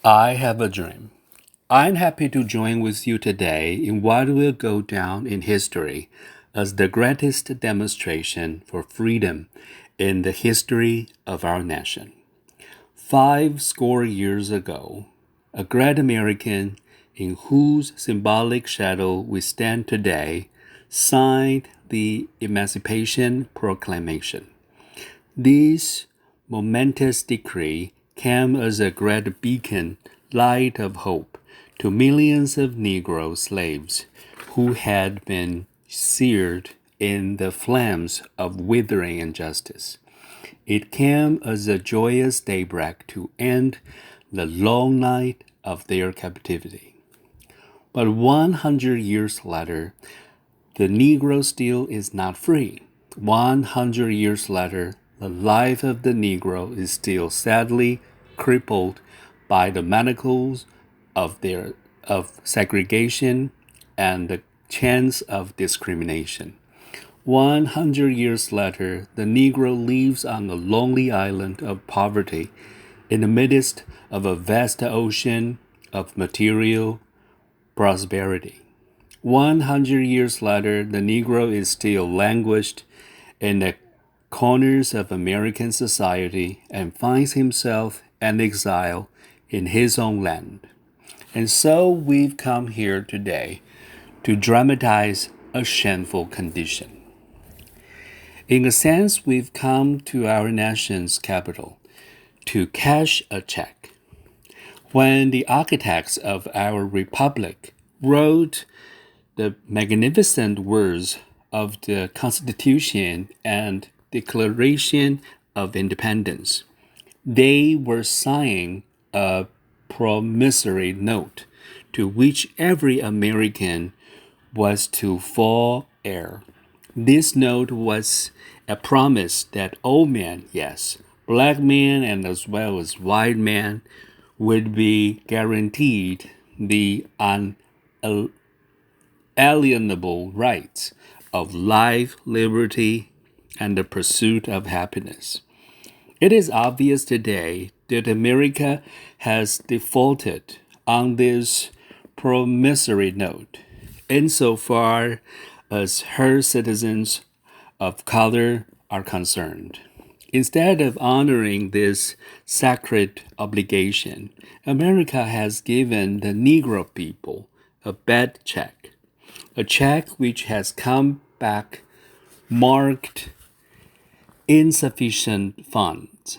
I have a dream. I'm happy to join with you today in what will go down in history as the greatest demonstration for freedom in the history of our nation. 50 years ago, a great American in whose symbolic shadow we stand today signed the Emancipation Proclamation. This momentous decree came as a great beacon light of hope to millions of Negro slaves who had been seared in the flames of withering injustice. It came as a joyous daybreak to end the long night of their captivity. But 100 years later, the Negro still is not free. 100 years later, the life of the Negro is still sadly crippled by the manacles of segregation and the chains of discrimination. 100 years later, the Negro lives on a lonely island of poverty in the midst of a vast ocean of material prosperity. 100 years later, the Negro is still languished in the corners of American society and finds himself an exile in his own land. And so we've come here today to dramatize a shameful condition. In a sense, we've come to our nation's capital to cash a check. When the architects of our republic wrote the magnificent words of the Constitution and Declaration of Independence, they were signing a promissory note to which every American was to fall heir. This note was a promise that all men, yes, black men and as well as white men, would be guaranteed the unalienable rights of life, liberty, and the pursuit of happiness. It is obvious today that America has defaulted on this promissory note insofar as her citizens of color are concerned. Instead of honoring this sacred obligation, America has given the Negro people a bad check, a check which has come back marked insufficient funds.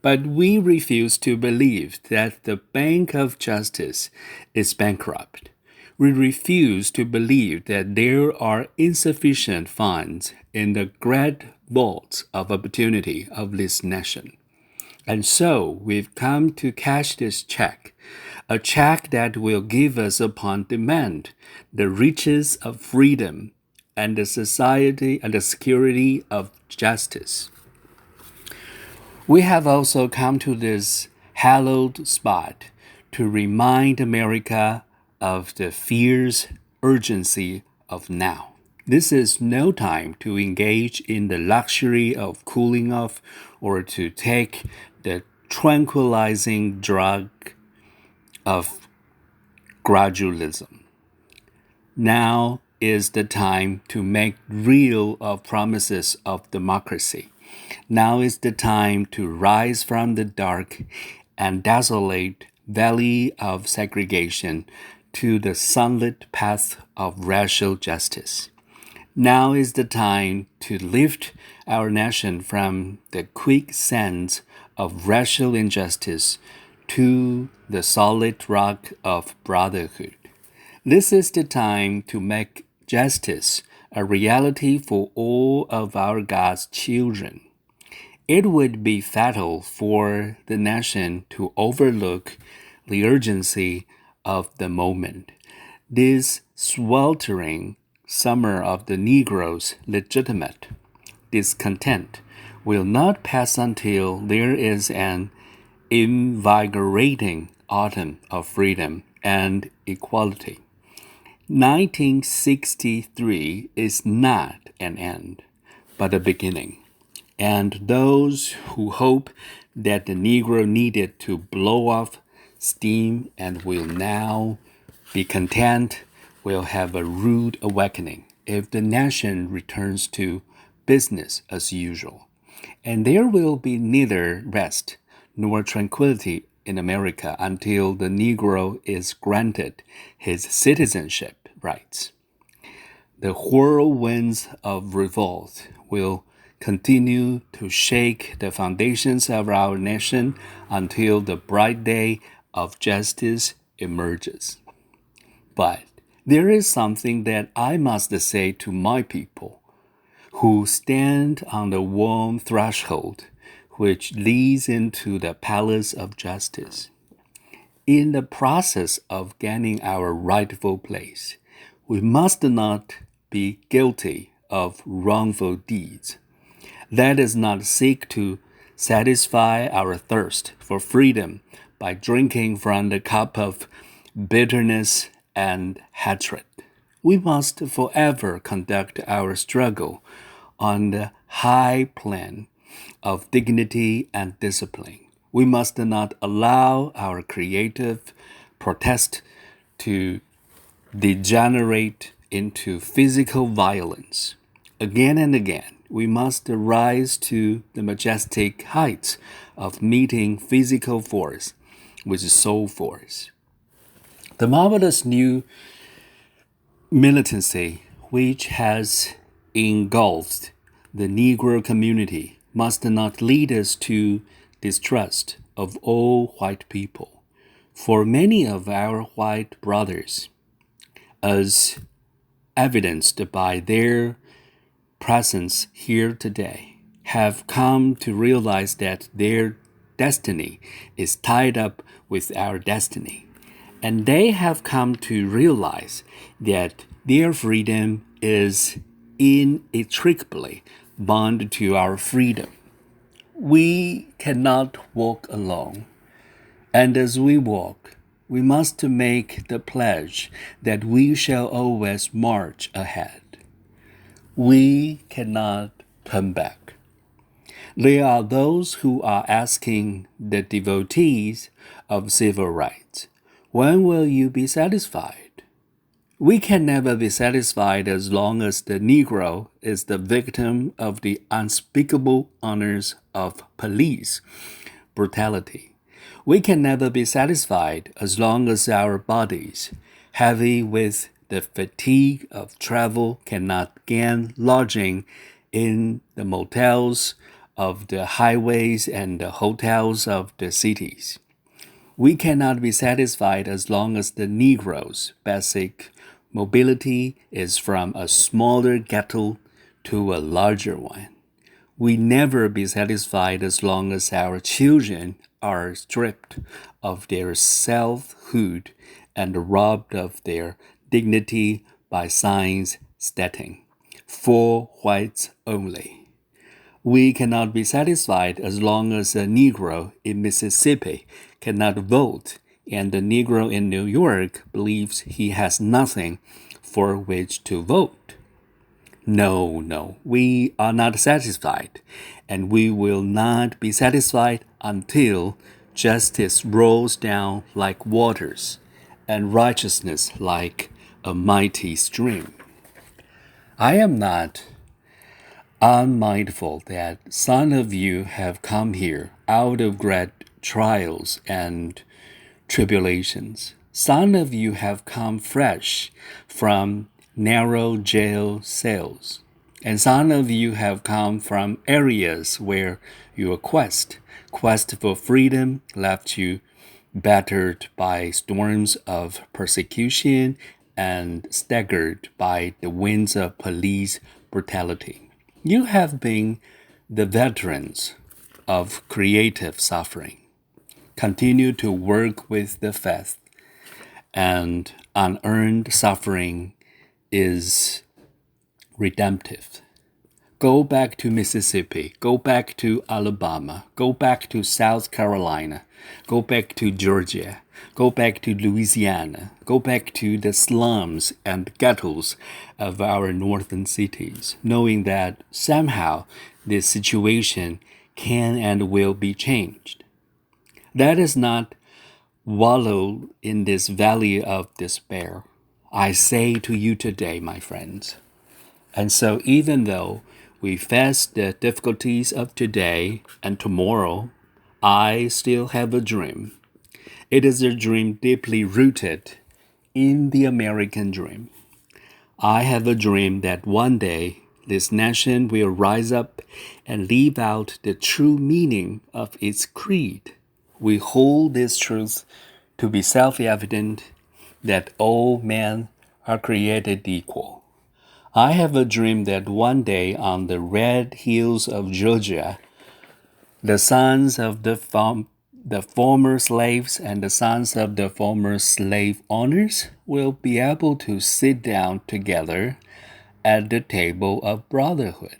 But we refuse to believe that the Bank of Justice is bankrupt. We refuse to believe that there are insufficient funds in the great vaults of opportunity of this nation. And so we've come to cash this check, a check that will give us upon demand the riches of freedom and the society and the security of justice. We have also come to this hallowed spot to remind America of the fierce urgency of now. This is no time to engage in the luxury of cooling off or to take the tranquilizing drug of gradualism. Now is the time to make real of promises of democracy. Now is the time to rise from the dark and desolate valley of segregation to the sunlit path of racial justice. Now is the time to lift our nation from the quicksands of racial injustice to the solid rock of brotherhood. This is the time to make justice a reality for all of our God's children. It would be fatal for the nation to overlook the urgency of the moment. This sweltering summer of the Negro's legitimate discontent will not pass until there is an invigorating autumn of freedom and equality. 1963 is not an end, but a beginning. And those who hope that the Negro needed to blow off steam and will now be content, will have a rude awakening if the nation returns to business as usual. And there will be neither rest nor tranquility in America until the Negro is granted his citizenship rights. The whirlwinds of revolt will continue to shake the foundations of our nation until the bright day of justice emerges. But there is something that I must say to my people, who stand on the warm threshold which leads into the palace of justice. In the process of gaining our rightful place, we must not be guilty of wrongful deeds. Let us not seek to satisfy our thirst for freedom by drinking from the cup of bitterness and hatred. We must forever conduct our struggle on the high plane of dignity and discipline. We must not allow our creative protest to degenerate into physical violence. Again and again, we must rise to the majestic heights of meeting physical force with soul force. The marvelous new militancy which has engulfed the Negro community must not lead us to distrust of all white people. For many of our white brothers, as evidenced by their presence here today, have come to realize that their destiny is tied up with our destiny. And they have come to realize that their freedom is inextricably bound to our freedom. We cannot walk alone. And as we walk, we must make the pledge that we shall always march ahead. We cannot turn back. There are those who are asking the devotees of civil rights, when will you be satisfied? We can never be satisfied as long as the Negro is the victim of the unspeakable honors of police brutality. We can never be satisfied as long as our bodies, heavy with the fatigue of travel, cannot gain lodging in the motels of the highways and the hotels of the cities. We cannot be satisfied as long as the Negro's basic mobility is from a smaller ghetto to a larger one. We never be satisfied as long as our children are stripped of their selfhood and robbed of their dignity by signs stating, "For whites only." We cannot be satisfied as long as a Negro in Mississippi cannot vote and the Negro in New York believes he has nothing for which to vote. No, we are not satisfied, and we will not be satisfied until justice rolls down like waters and righteousness like a mighty stream. I am not unmindful that some of you have come here out of great trials and tribulations. Some of you have come fresh from narrow jail cells, and some of you have come from areas where your quest for freedom left you battered by storms of persecution and staggered by the winds of police brutality. You have been the veterans of creative suffering. Continue to work with the faith, and unearned suffering is redemptive. Go back to Mississippi, go back to Alabama, go back to South Carolina, go back to Georgia, go back to Louisiana, go back to the slums and ghettos of our northern cities, knowing that somehow this situation can and will be changed. That is not wallow in this valley of despair. I say to you today, my friends. And so even though we face the difficulties of today and tomorrow, I still have a dream. It is a dream deeply rooted in the American dream. I have a dream that one day this nation will rise up and live out the true meaning of its creed. We hold this truth to be self-evident that all men are created equal. I have a dream that one day on the red hills of Georgia, the sons of the former slaves and the sons of the former slave owners will be able to sit down together at the table of brotherhood.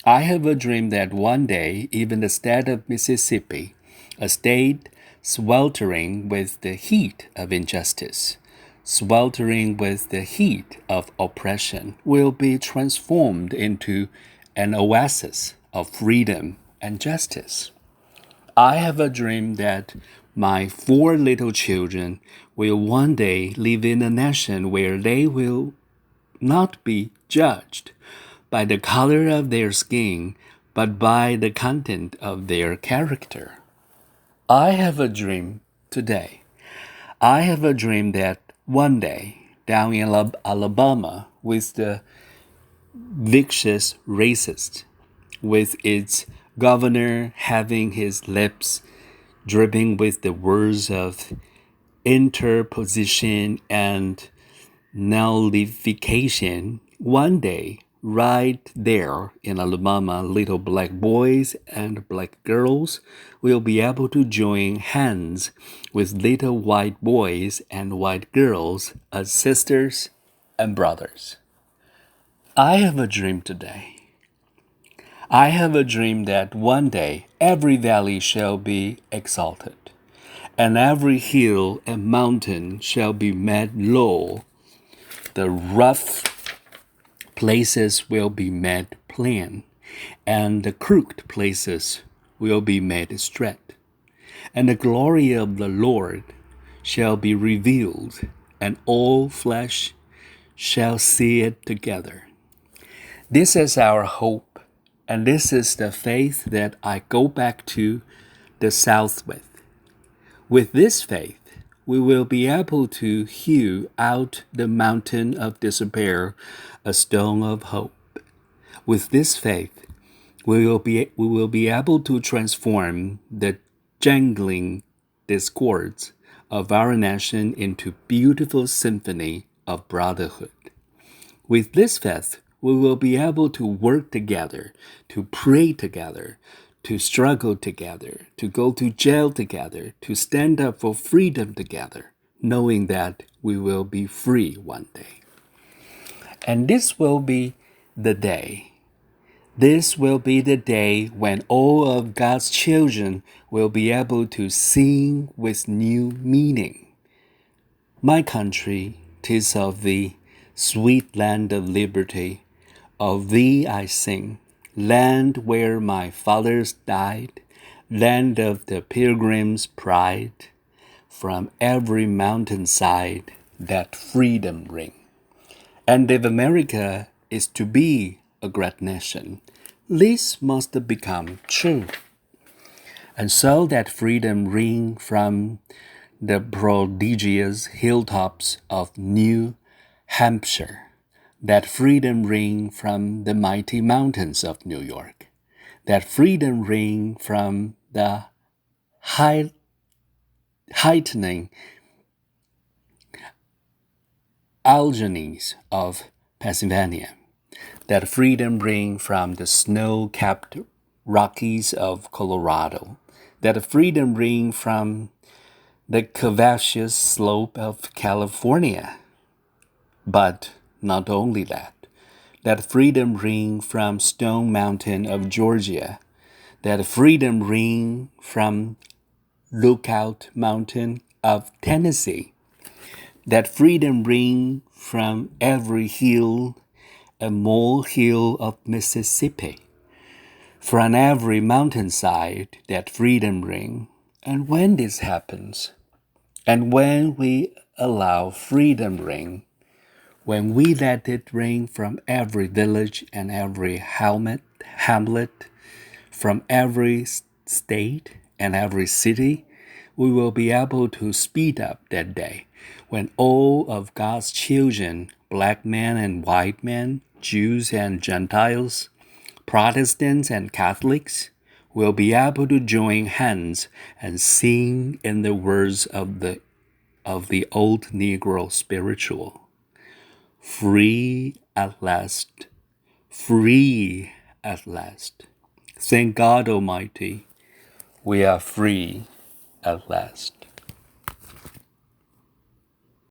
I have a dream that one day even the state of Mississippi, a state sweltering with the heat of injustice, sweltering with the heat of oppression, will be transformed into an oasis of freedom and justice. I have a dream that my 4 little children will one day live in a nation where they will not be judged by the color of their skin, but by the content of their character. I have a dream today. I have a dream that one day, down in Alabama, with the vicious racist, with its governor having his lips dripping with the words of interposition and nullification, one day, right there in Alabama, little black boys and black girls will be able to join hands with little white boys and white girls as sisters and brothers. I have a dream today. I have a dream that one day every valley shall be exalted, and every hill and mountain shall be made low. The rough places will be made plain, and the crooked places will be made straight. And the glory of the Lord shall be revealed, and all flesh shall see it together. This is our hope, and this is the faith that I go back to the South with. With this faith, we will be able to hew out the mountain of despair a stone of hope. With this faith, we will be able to transform the jangling discords of our nation into beautiful symphony of brotherhood. With this faith, we will be able to work together, to pray together, to struggle together, to go to jail together, to stand up for freedom together, knowing that we will be free one day. And this will be the day. This will be the day when all of God's children will be able to sing with new meaning. My country, 'tis of thee, sweet land of liberty, of thee I sing. Land where my fathers died, land of the pilgrim's pride, from every mountainside that freedom ring. And if America is to be a great nation, this must become true. And so that freedom ring from the prodigious hilltops of New Hampshire, that freedom ring from the mighty mountains of New York, that freedom ring from the heightening Alleghenies of Pennsylvania, that freedom ring from the snow-capped Rockies of Colorado, that freedom ring from the curvaceous slope of California. But not only that freedom ring from Stone Mountain of Georgia, that freedom ring from Lookout Mountain of Tennessee, that freedom ring from every hill and molehill of Mississippi, from every mountainside that freedom ring. And when this happens, and when we allow freedom ring, when we let it ring from every village and every hamlet, from every state and every city, we will be able to speed up that day when all of God's children, black men and white men, Jews and Gentiles, Protestants and Catholics, will be able to join hands and sing in the words of the old Negro spiritual. Free at last, free at last. Thank God Almighty, we are free at last.